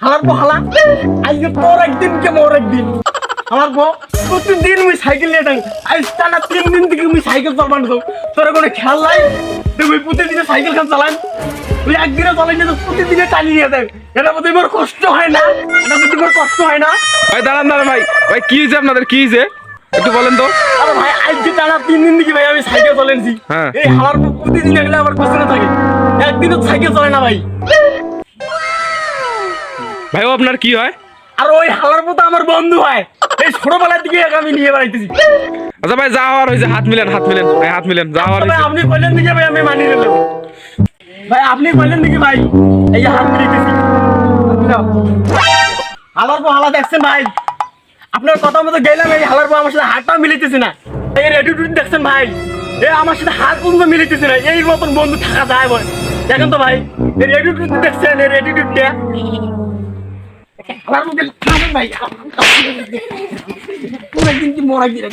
হালার পো হালা আজকে তোর একদিন কে মোর একদিন হালার পো প্রতিদিন আমি সাইকেল নিয়ে যাই আজ টানা 3 দিন থেকে আমি সাইকেল চালান তোর কোনো খেয়াল নাই তুমি প্রতিদিন সাইকেল খান চালান তুই একদিনে চালাই না তো প্রতিদিনে চালিয়ে নিয়ে যাই এটা মধ্যে আমার কষ্ট হয় না এটা মধ্যে আমার কষ্ট হয় না ভাই দাঁড়ান দাঁড়ান ভাই ভাই কি হয়েছে আপনাদের কি হয়েছে একটু বলেন তো। আরে ভাই আজকে টানা 3 দিন থেকে ভাই আমি সাইকেল চালাইছি হ্যাঁ। এই হালার পো প্রতিদিন এগুলো আমার পেছনে থাকে একদিনও সাইকেল চালায় না ভাই ভাই ও আপনার কি হয়? আর ওই হালার মতো আমার বন্ধু হয় এই ছোটবেলার দিকে আমি নিয়ে বেড়াইতেছি আচ্ছা ভাই যা হওয়ার হয়েছে হাত মিলেন ভাই হাত মিলেন যা হওয়ার ভাই হয়েছে। আপনি কইলেন দিকে ভাই আমি মানিয়ে নিলাম ভাই আপনি কইলেন দিকে ভাই এই যে হাত মিলাইতেছি হালার পর হালা দেখছেন ভাই আপনার কথা মতো গেলাম এই হালার পর আমার সাথে হাতটাও মিলাইতেছে না এই অ্যাটিটিউড দেখছেন ভাই এ আমার সাথে হাত পর্যন্ত মিলাইতেছে না এই মতন বন্ধু থাকা যায় বলে দেখেন তো ভাই এর অ্যাটিটিউড দেখছেন এর অ্যাটিটিউডটা হালার মধ্যে ভাই পুরো দিন কি মরা গিয়ে